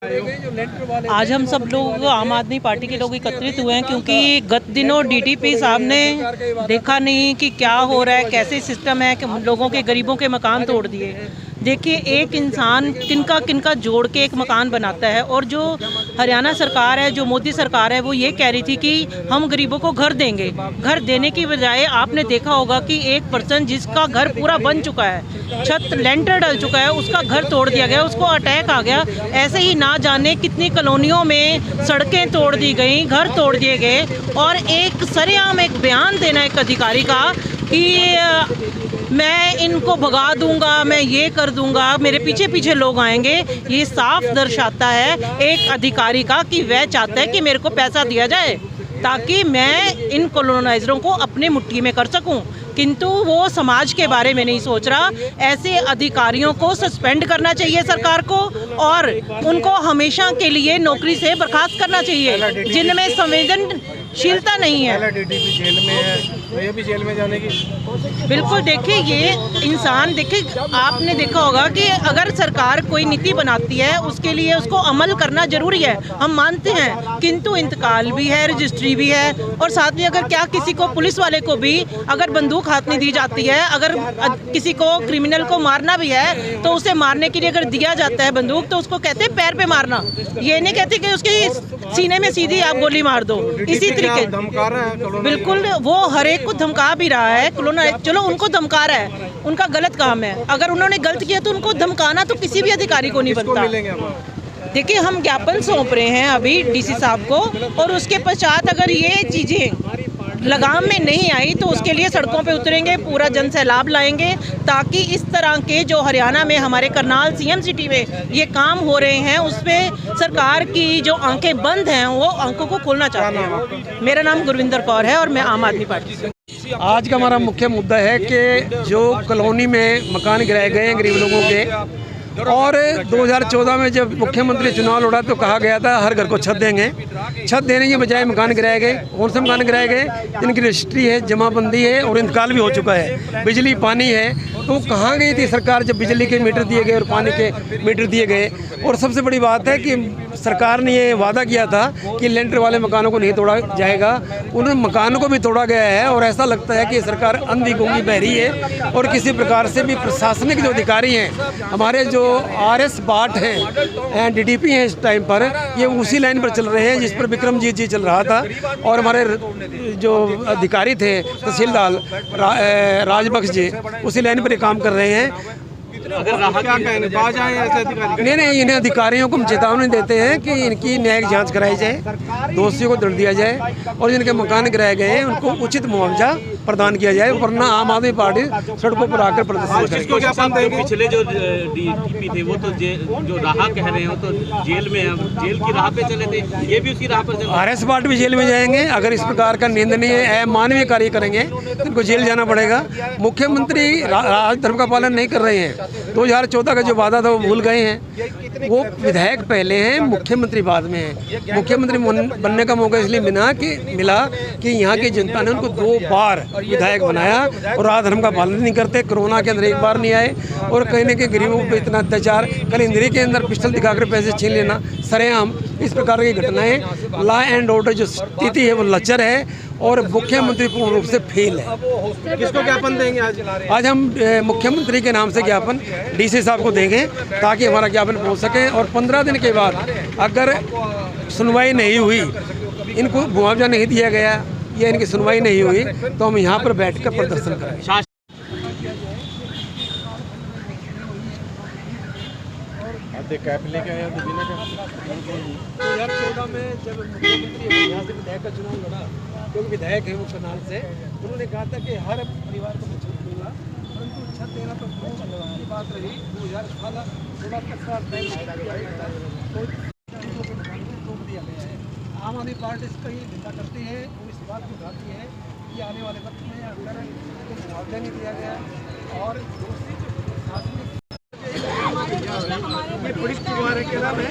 आज हम सब लोग आम आदमी पार्टी के लोग एकत्रित हुए हैं क्योंकि गत दिनों डीटीपी साहब ने देखा नहीं कि क्या हो रहा है, कैसे सिस्टम है कि लोगों के गरीबों के मकान तोड़ दिए। देखिए, एक इंसान किनका किनका जोड़ के एक मकान बनाता है, और जो हरियाणा सरकार है, जो मोदी सरकार है, वो ये कह रही थी कि हम गरीबों को घर देंगे। घर देने की बजाय आपने देखा होगा कि एक पर्सन जिसका घर पूरा बन चुका है, छत लेंटर डल चुका है, उसका घर तोड़ दिया गया, उसको अटैक आ गया। ऐसे ही ना जाने कितनी कॉलोनियों में सड़कें तोड़ दी गई, घर तोड़ दिए गए, और एक सरेआम एक बयान देना एक अधिकारी का कि मैं इनको भगा दूंगा, मैं ये कर दूंगा, मेरे पीछे पीछे लोग आएंगे, ये साफ दर्शाता है एक अधिकारी का कि वह चाहता है कि मेरे को पैसा दिया जाए ताकि मैं इन कॉलोनाइजरों को अपने मुट्ठी में कर सकूं। किंतु वो समाज के बारे में नहीं सोच रहा। ऐसे अधिकारियों को सस्पेंड करना चाहिए सरकार को, और उनको हमेशा के लिए नौकरी से बर्खास्त करना चाहिए जिनमें संवेदनशीलता नहीं है। डीटीपी जेल में है, तो ये भी जेल में जाने की बिल्कुल। देखिए, ये इंसान, देखिए आपने देखा होगा कि अगर सरकार कोई नीति बनाती है उसके लिए उसको अमल करना जरूरी है, हम मानते हैं, किंतु इंतकाल भी है, रजिस्ट्री भी है, और साथ में अगर क्या किसी को, पुलिस वाले को भी अगर बंदूक हाथ में दी जाती है, अगर किसी को क्रिमिनल को मारना भी है तो उसे मारने के लिए अगर दिया जाता है बंदूक तो उसको कहते हैं पैर पे मारना। ये नहीं कहते कि उसके सीने में सीधी आप गोली मार दो। इसी तरीके धमका रहा है, बिल्कुल, वो हर एक को धमका भी रहा है। चलो उनको धमका रहा है, उनका गलत काम है। अगर उन्होंने गलत किया तो उनको धमकाना तो किसी भी अधिकारी को नहीं बनता। देखिए, हम ज्ञापन सौंप रहे हैं अभी डीसी साहब को, और उसके पश्चात अगर ये चीज़ें लगाम में नहीं आई तो उसके लिए सड़कों पे उतरेंगे, पूरा जन सैलाब लाएंगे, ताकि इस तरह के जो हरियाणा में हमारे करनाल सीएम सिटी में ये काम हो रहे हैं उस पर सरकार की जो आंखें बंद हैं वो आंखों को खोलना चाहते हैं। मेरा नाम गुरविंदर कौर है और मैं आम आदमी पार्टी से। आज का हमारा मुख्य मुद्दा है कि जो कॉलोनी में मकान गिराए गए हैं गरीब लोगों के, और 2014 में जब मुख्यमंत्री चुनाव लड़ा तो कहा गया था हर घर को छत देंगे। छत देने के बजाय मकान गिराए गए। कौन से मकान गिराए गए? जिनकी रजिस्ट्री है, जमाबंदी है और इंतकाल भी हो चुका है, बिजली पानी है। तो कहाँ गई थी सरकार जब बिजली के मीटर दिए गए और पानी के मीटर दिए गए? और सबसे बड़ी बात है कि सरकार ने ये वादा किया था कि लेंटर वाले मकानों को नहीं तोड़ा जाएगा, उन मकानों को भी तोड़ा गया है। और ऐसा लगता है कि सरकार अंधी गूंगी बहरी है, और किसी प्रकार से भी प्रशासनिक जो अधिकारी हैं, हमारे जो RS भाट हैं, डीटीपी हैं इस टाइम पर, ये उसी लाइन पर चल रहे हैं जिस पर विक्रमजीत जी चल रहा था। और हमारे जो अधिकारी थे तहसीलदार राजबख्श जी, उसी लाइन पर ये काम कर रहे हैं। नहीं, इन्हें अधिकारियों को हम चेतावनी देते हैं कि इनकी न्यायिक जांच कराई जाए, दोषियों को दंड दिया जाए, और जिनके मकान गिराए गए हैं उनको उचित मुआवजा प्रदान किया जाए, वरना आम आदमी पार्टी सड़कों पर आकर प्रदर्शन करेगी। पिछले जो डीटीपी थे वो तो जो राह कह रहे हो तो जेल में, जेल की राह पे चले थे, ये भी उसी राह पर चले। RS भाट भी जेल में जाएंगे अगर इस प्रकार का निंदनीय अमानवीय कार्य करेंगे तो इनको जेल जाना पड़ेगा। मुख्यमंत्री राजधर्म का पालन नहीं कर रहे हैं। 2014 का जो वादा था वो भूल गए हैं। वो विधायक पहले हैं, मुख्यमंत्री बाद में है। मुख्यमंत्री बनने का मौका इसलिए मिला कि यहाँ की जनता ने उनको 2 बार विधायक बनाया, और राजधर्म का पालन नहीं करते। कोरोना के अंदर 1 बार नहीं आए, और कहीं ना कहीं गरीबों पर इतना अत्याचार, कल इंदिरा के अंदर पिस्टल दिखाकर पैसे छीन लेना, सरेआम इस प्रकार की घटनाएं। लॉ एंड ऑर्डर जो स्थिति है वो लचर है, और मुख्यमंत्री पूर्ण रूप से फेल है। किसको ज्ञापन देंगे आज हम मुख्यमंत्री के नाम से ज्ञापन डीसी साहब को देंगे ताकि हमारा ज्ञापन पहुंच सके। और 15 दिन के बाद अगर सुनवाई नहीं हुई, इनको मुआवजा नहीं दिया गया या इनकी सुनवाई नहीं हुई, तो हम यहाँ पर बैठकर प्रदर्शन करेंगे। 2014 में जब मुख्यमंत्री यहाँ से विधायक का चुनाव लड़ा, क्योंकि विधायक है वो करनाल से, उन्होंने कहा था कि हर परिवार को मैं छत दूंगा, परंतु छत देना तो की बात रही। 2016 तक का रोक दिया गया है। आम आदमी पार्टी इसका ही निंदा करती है, वो इस बात को उठाती है कि आने वाले वक्त में अगर मुआवजा नहीं दिया गया और दूसरी जो कुमार है, क्या नाम है,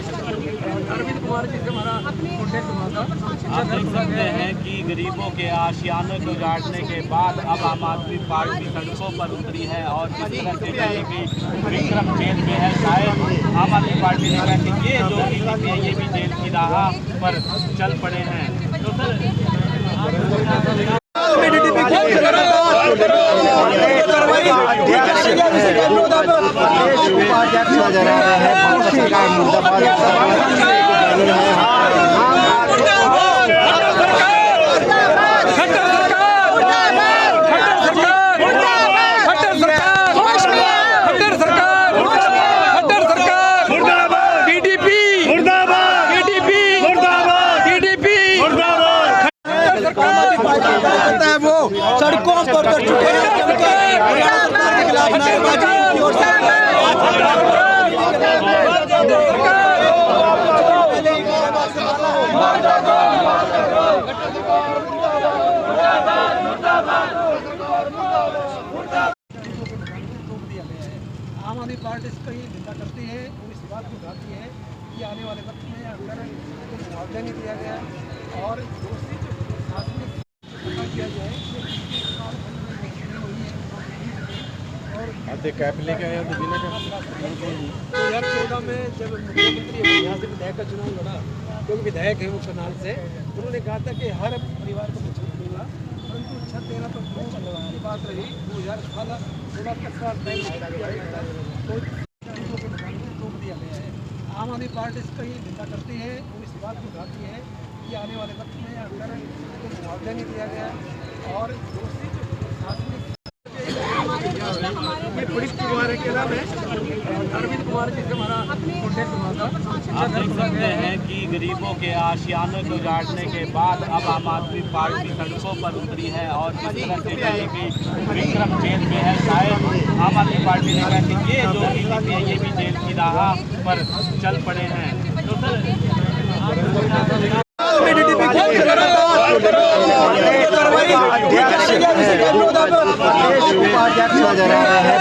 अरविंद कुमार जी से हमारा कॉन्टेक्ट हुआ था। आप देख सकते हैं कि गरीबों के आशियाने को उजाड़ने के बाद अब आम आदमी पार्टी सड़कों पर उतरी है और इस तरह से कहे कि विक्रम जेल में है। शायद आम आदमी पार्टी ने कहा कि ये जो डीटीपी है ये भी जेल की राह पर चल पड़े हैं। तो सर वो सड़कों पर उतर चुके हैं आम आदमी पार्टी इसका ये निंदा करती है और इस बात को उठाती है कि आने वाले वक्त में अगर मुआवजा नहीं दिया गया और दूसरी जो प्रशासनिक किया जाए कैप लेके आया तो 2014 में जब मुख्यमंत्री यहाँ से विधायक का चुनाव लड़ा, क्योंकि विधायक है वो करनाल से, उन्होंने कहा था कि हर परिवार को मैं छत दूंगा, परंतु छत देना तो की बात रही 2018 तक का टाइम तो रोक दिया गया है। आम आदमी पार्टी इसका ये निंदा करती है और इस बात को उठाती है कि आने वाले वक्त में अगर मुआवजा नहीं दिया गया और दूसरी जो प्रशासनिक पुलिस कुमार है, क्या नाम है, अरविंद कुमार जी से हमारा कॉन्टेक्ट हुआ था। आप देख सकते हैं कि गरीबों के आशियाने को उजाड़ने के बाद अब आम आदमी पार्टी सड़कों पर उतरी है और इस तरह से कहे कि विक्रम जेल में है। शायद आम आदमी पार्टी ने कहा कि ये जो डीटीपी है ये भी जेल की राह पर चल पड़े हैं। तो सर उपाध्यक्ष नजर आ रहे हैं।